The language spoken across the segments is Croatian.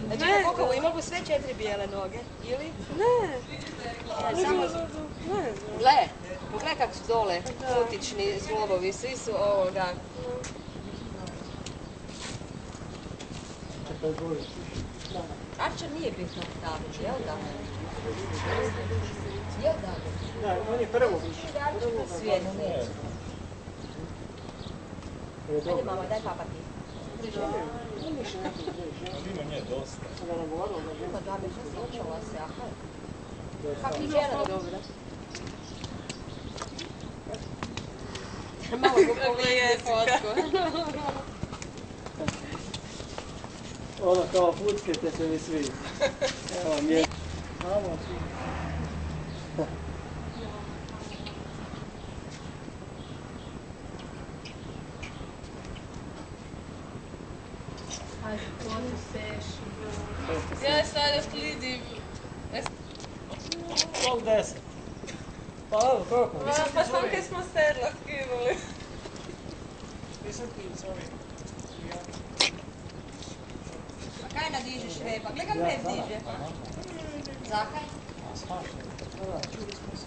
Znači, koliko imamo sve 4 bijele noge, ili? Ne. Gle, pogledaj kako su dole, putični zglobovi, svi su ovoga. Arčer nije bitno staviti, jel da? Jel da? Da, on je prvo. Svijet, nije. Ajde mama, daj papati. Ima nje dosta. Ima da bi se slučala se, aha. Kako ti žena da dobila? Malo go pogledaj fotku. Ono kao fuckete se mi svi. Evo mje. Samo svi. Ja sada slidim. Pol 10. Pa evo, koliko? Pa sam kaj smo sedla skinuli. Nisam ti s ovim. A kaj nadižeš reba? Gle kam reb diže. Zakaj? Da, čuli smo se.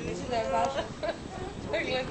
Mislim da je važno. Gledaj.